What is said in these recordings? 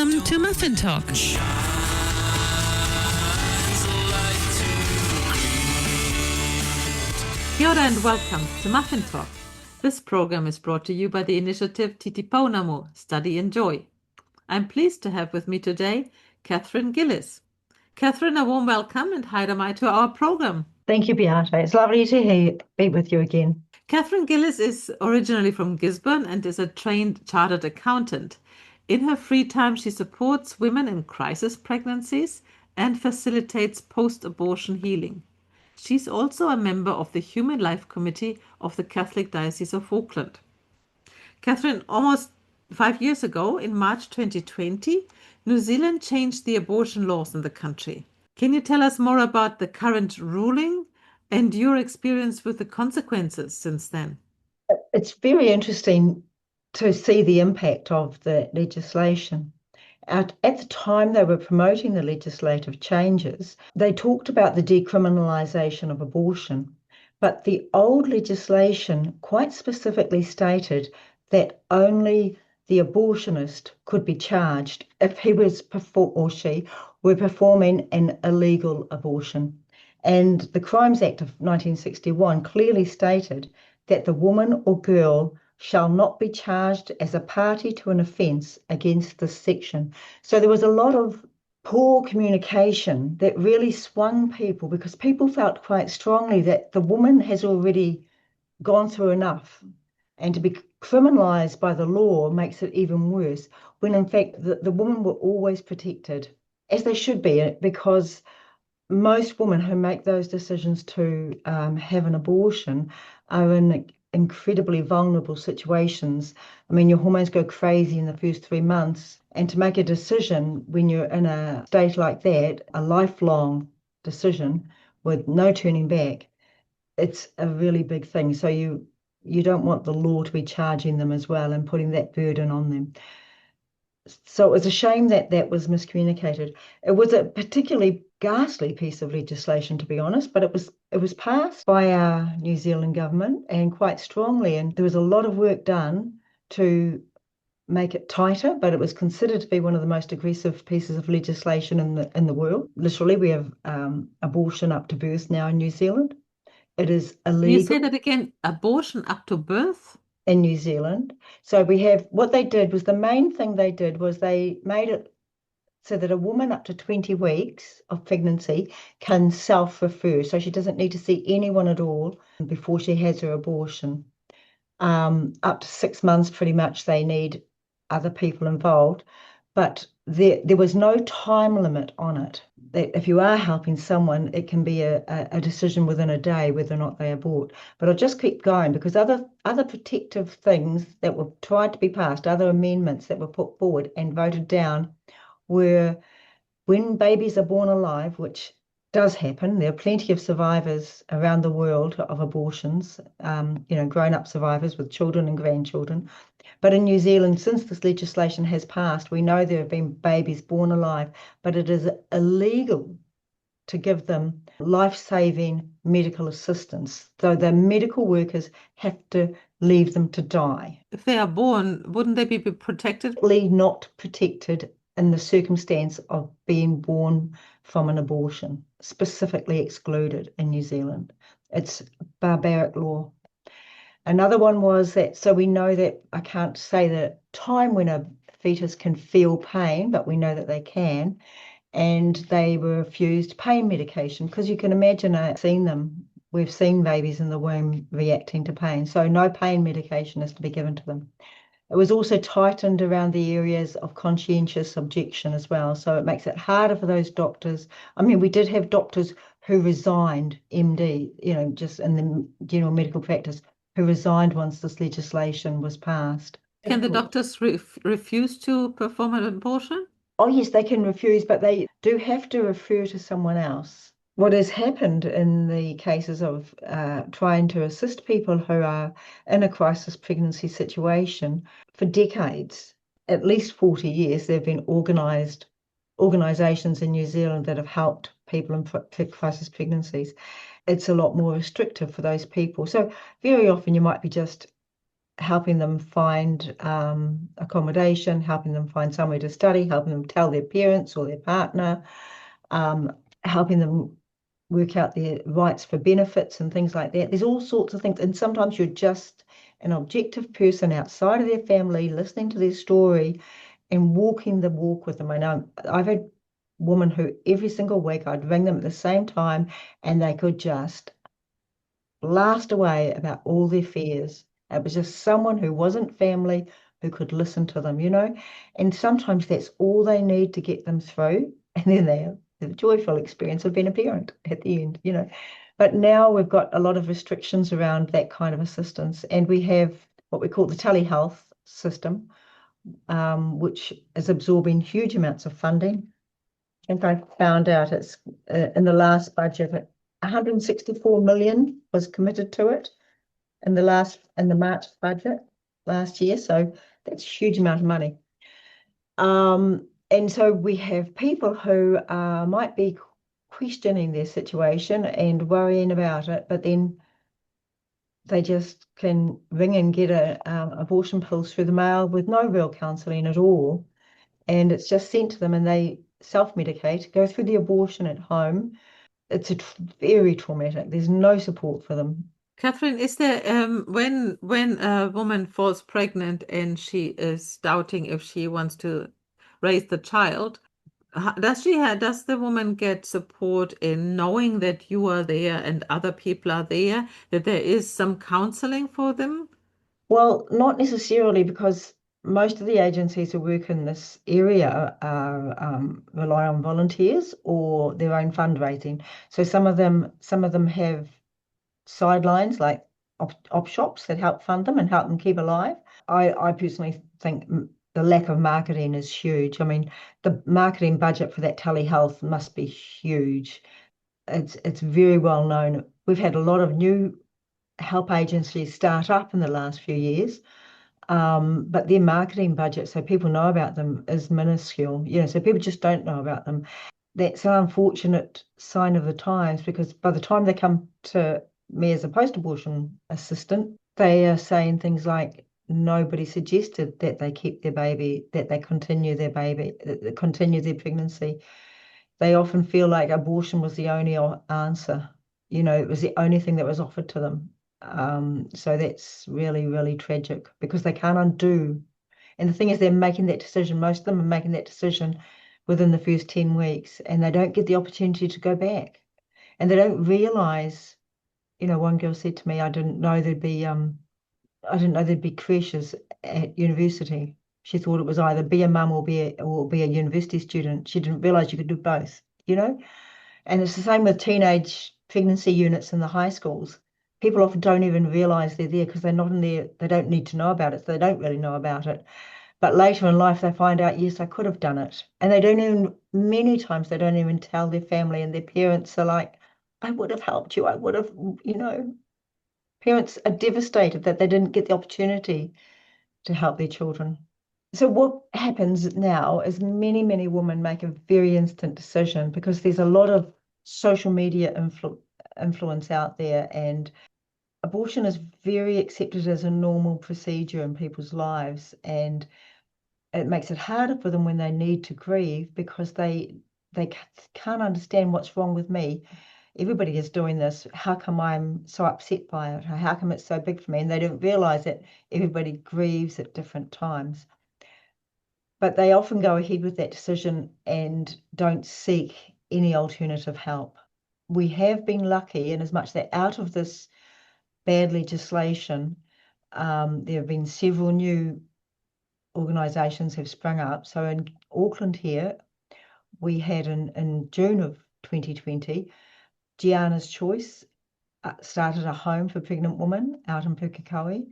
Welcome to Muffin Talk. Kia ora and welcome to Muffin Talk. This program is brought to you by the initiative Titipounamu, Study and Joy. I'm pleased to have with me today Catherine Gillies. Catherine, a warm welcome and haere mai to our program. Thank you, Beata. It's lovely to be with you again. Catherine Gillies is originally from Gisborne and is a trained chartered accountant. In her free time, she supports women in crisis pregnancies and facilitates post-abortion healing. She's also a member of the Human Life Committee of the Catholic Diocese of Auckland. Catherine, almost 5 years ago, in March 2020, New Zealand changed the abortion laws in the country. Can you tell us more about the current ruling and your experience with the consequences since then? It's very interesting to see the impact of the legislation. At the time they were promoting the legislative changes, they talked about the decriminalisation of abortion, but the old legislation quite specifically stated that only the abortionist could be charged if he was or she were performing an illegal abortion. And the Crimes Act of 1961 clearly stated that the woman or girl shall not be charged as a party to an offence against this section. So there was a lot of poor communication that really swung people, because people felt quite strongly that the woman has already gone through enough, and to be criminalised by the law makes it even worse, when in fact the women were always protected, as they should be, because most women who make those decisions to have an abortion are in incredibly vulnerable situations. I mean, your hormones go crazy in the first 3 months, and to make a decision when you're in a state like that, a lifelong decision with no turning back, it's a really big thing. So you don't want the law to be charging them as well and putting that burden on them. So it was a shame that that was miscommunicated. It was a particularly ghastly piece of legislation, to be honest, but it was passed by our New Zealand government, and quite strongly, and there was a lot of work done to make it tighter, but it was considered to be one of the most aggressive pieces of legislation in the world. Literally, we have abortion up to birth now in New Zealand. It is illegal. Can you say that again? Abortion up to birth? In New Zealand. So we have, what they did was, the main thing they did was they made it so that a woman up to 20 weeks of pregnancy can self-refer. So she doesn't need to see anyone at all before she has her abortion. Up to 6 months, pretty much, they need other people involved. But there was no time limit on it. That if you are helping someone, it can be a decision within a day whether or not they abort. But I'll just keep going, because other protective things that were tried to be passed, other amendments that were put forward and voted down, were when babies are born alive, which does happen. There are plenty of survivors around the world of abortions, grown-up survivors with children and grandchildren. But in New Zealand, since this legislation has passed, we know there have been babies born alive, but it is illegal to give them life-saving medical assistance. So the medical workers have to leave them to die. If they are born, wouldn't they be protected? Not protected in the circumstance of being born from an abortion, specifically excluded in New Zealand. It's barbaric law. Another one was that, so we know that, I can't say the time when a fetus can feel pain, but we know that they can, and they were refused pain medication, because you can imagine, I've seen them, we've seen babies in the womb reacting to pain, so no pain medication is to be given to them. It was also tightened around the areas of conscientious objection as well, so it makes it harder for those doctors. I mean, we did have doctors who resigned, MD, just in the general medical practice, who resigned once this legislation was passed. Can the doctors refuse to perform an abortion? Oh yes, they can refuse, but they do have to refer to someone else. What has happened in the cases of trying to assist people who are in a crisis pregnancy situation, for decades, at least 40 years, there have been organisations in New Zealand that have helped people in crisis pregnancies. It's a lot more restrictive for those people. So very often you might be just helping them find accommodation, helping them find somewhere to study, helping them tell their parents or their partner, um, helping them work out their rights for benefits and things like that. There's all sorts of things. And sometimes you're just an objective person outside of their family, listening to their story and walking the walk with them. I know I've had women who every single week I'd ring them at the same time and they could just blast away about all their fears. It was just someone who wasn't family who could listen to them, and sometimes that's all they need to get them through. And then they have the joyful experience of being a parent at the end. But now we've got a lot of restrictions around that kind of assistance. And we have what we call the telehealth system, which is absorbing huge amounts of funding. And I found out it's in the last budget, 164 million was committed to it in the March budget last year. So that's a huge amount of money. And so we have people who might be questioning their situation and worrying about it, but then they just can ring and get abortion pills through the mail with no real counselling at all. And it's just sent to them and they self-medicate, go through the abortion at home. It's very traumatic. There's no support for them. Catherine, is there when a woman falls pregnant and she is doubting if she wants to raise the child, does the woman get support in knowing that you are there and other people are there, that there is some counseling for them? Well, not necessarily, because most of the agencies who work in this area rely on volunteers or their own fundraising. So some of them have sidelines like op shops that help fund them and help them keep alive. I personally think the lack of marketing is huge. I mean, the marketing budget for that telehealth must be huge. It's very well known. We've had a lot of new help agencies start up in the last few years, but their marketing budget, so people know about them, is minuscule. So people just don't know about them. That's an unfortunate sign of the times, because by the time they come to me as a post-abortion assistant, they are saying things like, nobody suggested that they keep their baby, that they continue their baby, continue their pregnancy. They often feel like abortion was the only answer. It was the only thing that was offered to them. So that's really, really tragic, because they can't undo. And the thing is, they're making that decision. Most of them are making that decision within the first 10 weeks, and they don't get the opportunity to go back. And they don't realize, one girl said to me, I didn't know there'd be creches at university. She thought it was either be a mum or be a university student. She didn't realize you could do both, you know? And it's the same with teenage pregnancy units in the high schools. People often don't even realize they're there because they're not in there. They don't need to know about it, so they don't really know about it. But later in life, they find out, yes, I could have done it. And many times, they don't even tell their family, and their parents are like, I would have helped you. I would have, parents are devastated that they didn't get the opportunity to help their children. So what happens now is many, many women make a very instant decision, because there's a lot of social media influence out there, and abortion is very accepted as a normal procedure in people's lives, and it makes it harder for them when they need to grieve, because they can't understand what's wrong with me. Everybody is doing this. How come I'm so upset by it? How come it's so big for me? And they don't realize that everybody grieves at different times. But they often go ahead with that decision and don't seek any alternative help. We have been lucky in as much that out of this bad legislation, there have been several new organisations have sprung up. So in Auckland here, we had in June of 2020, Gianna's Choice started a home for pregnant women out in Pukekohe.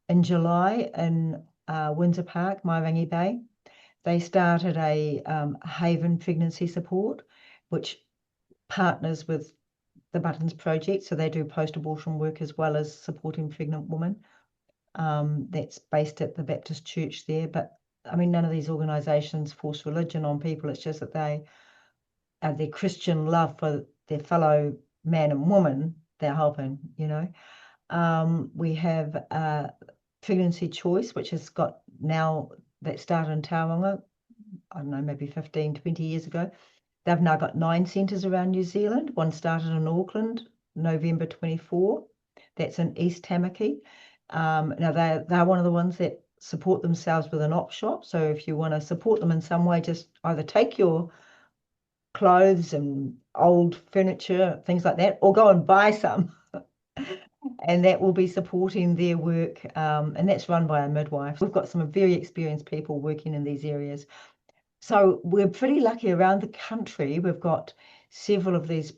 In July, in Windsor Park, Mairangi Bay, they started a Haven Pregnancy Support, which partners with the Buttons Project. So they do post-abortion work as well as supporting pregnant women. That's based at the Baptist Church there. But I mean, none of these organisations force religion on people. It's just that their Christian love for their fellow man and woman, they're helping, We have pregnancy choice, which has got now, that started in Tauranga, I don't know, maybe 15, 20 years ago. They've now got 9 centres around New Zealand. One started in Auckland, November 24. That's in East Tamaki. Now they're one of the ones that support themselves with an op shop. So if you want to support them in some way, just either take your clothes and old furniture, things like that, or go and buy some. And that will be supporting their work. And that's run by a midwife. We've got some very experienced people working in these areas. So we're pretty lucky around the country. We've got several of these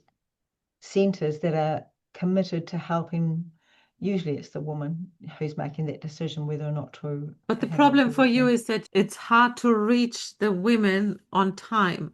centres that are committed to helping. Usually it's the woman who's making that decision whether or not to But the have an problem for you abortion. is that it's hard to reach the women on time,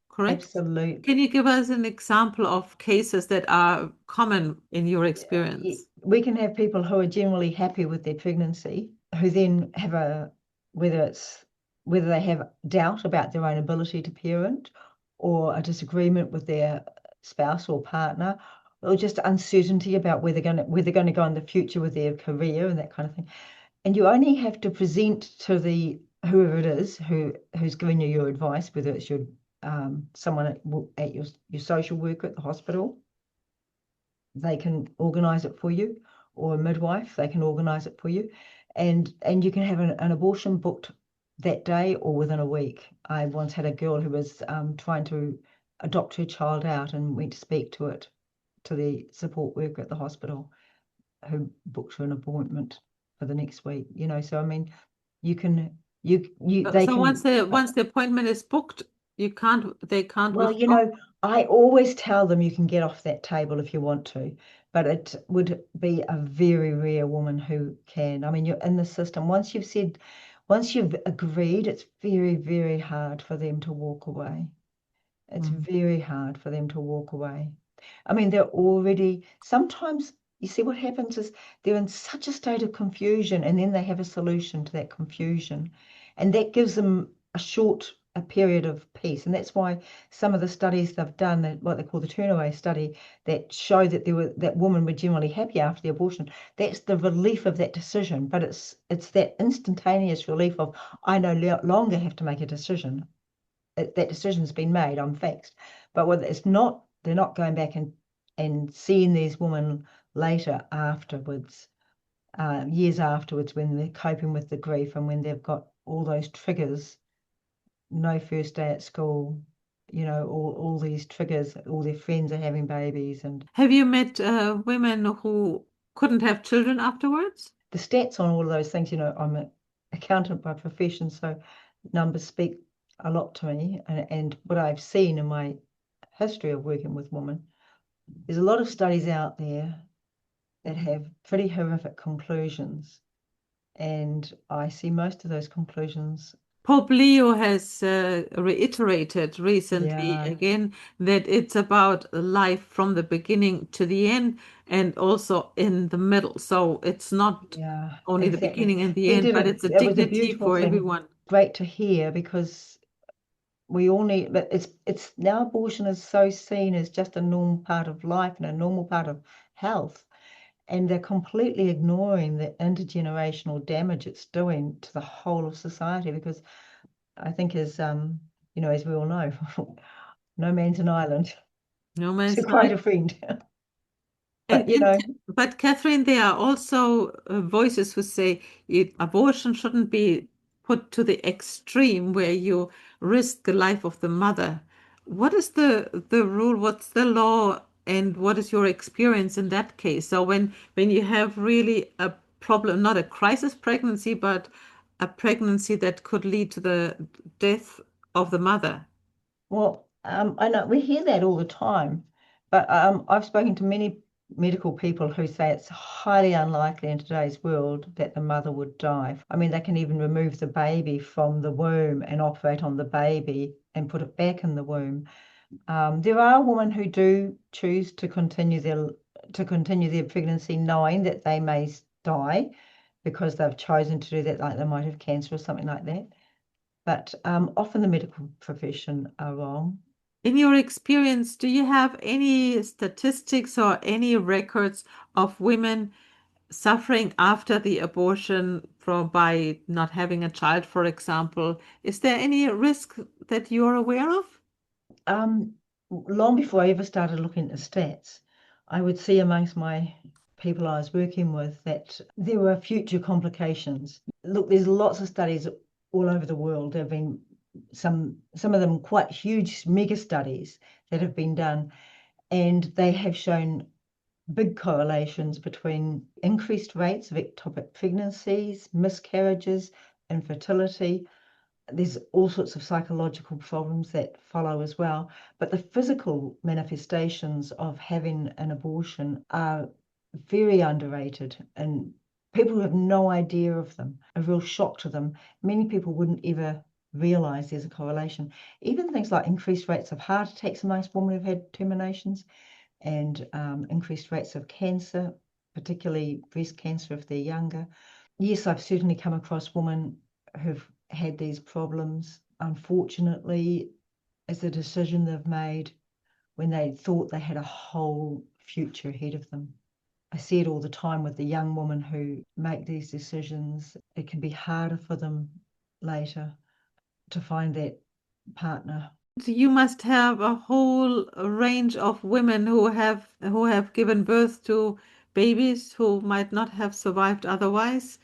correct? Absolutely. Can you give us an example of cases that are common in your experience? We can have people who are generally happy with their pregnancy, who then have whether they have doubt about their own ability to parent, or a disagreement with their spouse or partner, or just uncertainty about where they're going to go in the future with their career and that kind of thing. And you only have to present to the whoever it is who's giving you your advice, whether it's your someone at your social worker at the hospital, they can organize it for you, or a midwife, they can organize it for you. And you can have an abortion booked that day or within a week. I once had a girl who was trying to adopt her child out and went to speak to the support worker at the hospital, who booked her an appointment for the next week. So I mean, you can they So can once the appointment is booked, they can't well, withdraw. I always tell them you can get off that table if you want to, but it would be a very rare woman who can. I mean, you're in the system. Once you've agreed, it's very, very hard for them to walk away. It's Mm. very hard for them to walk away. I mean, sometimes you see what happens is they're in such a state of confusion, and then they have a solution to that confusion. And that gives them a period of peace. And that's why some of the studies they've done, what they call the turnaway study, that show that women were generally happy after the abortion. That's the relief of that decision, but it's that instantaneous relief of, I no longer have to make a decision. That decision's been made, I'm fixed. But what it's not, they're not going back and seeing these women later afterwards, years afterwards, when they're coping with the grief and when they've got all those triggers, no first day at school, all these triggers, all their friends are having babies. And Have you met women who couldn't have children afterwards? the stats on all of those things, I'm an accountant by profession, so numbers speak a lot to me. And what I've seen in my history of working with women, there's a lot of studies out there that have pretty horrific conclusions. And I see most of those conclusions. Pope Leo has reiterated recently Yeah, again that it's about life from the beginning to the end and also in the middle. So it's not yeah, only the exactly. beginning and the He end, did but it's a it was a dignity beautiful for thing. everyone. Great to hear, because we all need, but it's now abortion is so seen as just a normal part of life and a normal part of health. And they're completely ignoring the intergenerational damage it's doing to the whole of society, because I think as we all know, no man's an island. No To man's quite right. a friend. And, But and but Catherine, there are also voices who say abortion shouldn't be put to the extreme where you risk the life of the mother. What is the rule? What's the law? And what is your experience in that case? So when you have really a problem, not a crisis pregnancy, but a pregnancy that could lead to the death of the mother. well, I know we hear that all the time, but I've spoken to many medical people who say it's highly unlikely in today's world that the mother would die. I mean, they can even remove the baby from the womb and operate on the baby and put it back in the womb. There are women who do choose to continue their pregnancy knowing that they may die, because they've chosen to do that, like they might have cancer or something like that. But often the medical profession are wrong. In your experience, do you have any statistics or any records of women suffering after the abortion by not having a child, for example. Is there any risk that you're aware of? Long before I ever started looking at stats, I would see amongst my people I was working with that there were future complications. Look, there's lots of studies all over the world. There have been some of them quite huge mega studies that have been done, and they have shown big correlations between increased rates of ectopic pregnancies, miscarriages, infertility. There's all sorts of psychological problems that follow as well. But the physical manifestations of having an abortion are very underrated, and people have no idea of them, a real shock to them. Many people wouldn't ever realize there's a correlation. Even things like increased rates of heart attacks amongst women who've had terminations, and increased rates of cancer, particularly breast cancer if they're younger. Yes, I've certainly come across women who've had these problems, unfortunately, as a decision they've made when they thought they had a whole future ahead of them. I see it all the time with the young women who make these decisions. It can be harder for them later to find that partner. You must have a whole range of women who have given birth to babies who might not have survived otherwise.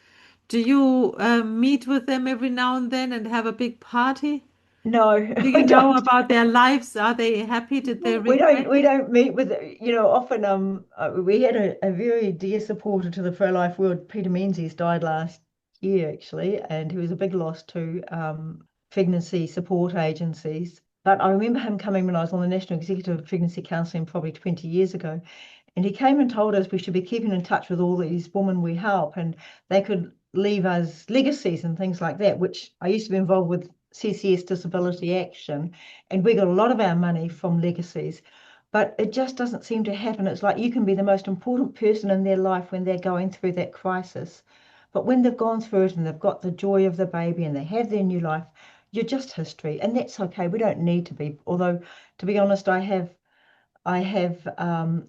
Do you meet with them every now and then and have a big party? No, Do I you know don't. about their lives? Are they happy? Did they regret We it? don't meet with, often we had a very dear supporter to the pro-life world. Peter Menzies died last year actually, and he was a big loss to pregnancy support agencies. But I remember him coming when I was on the National Executive of Pregnancy Counselling probably 20 years ago, and he came and told us we should be keeping in touch with all these women we help, and they could leave us legacies and things like that, which I used to be involved with CCS Disability Action, and we got a lot of our money from legacies. But it just doesn't seem to happen. It's like you can be the most important person in their life when they're going through that crisis. But when they've gone through it and they've got the joy of the baby and they have their new life, you're just history. And that's okay. We don't need to be. Although, to be honest, I have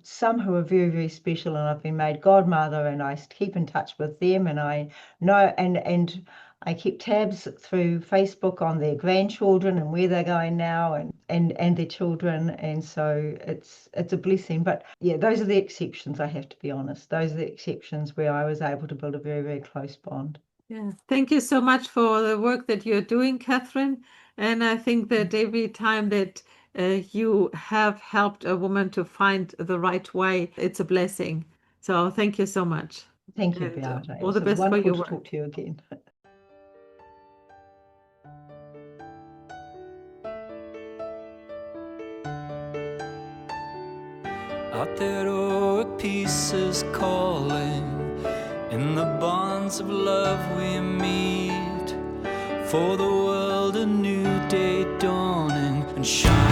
some who are very, very special, and I've been made godmother, and I keep in touch with them, and I know, and I keep tabs through Facebook on their grandchildren and where they're going now, and their children, and so it's a blessing. But yeah, those are the exceptions. I have to be honest. Those are the exceptions where I was able to build a very, very close bond. Yeah. Thank you so much for the work that you're doing, Catherine. And I think that every time that you have helped a woman to find the right way, it's a blessing. So thank you so much. Thank you, And Beata. It all the was best for wonderful your to work. talk to you again. Out there, oh, peace is calling. In the bonds of love we meet. For the world, a new day dawning and shining.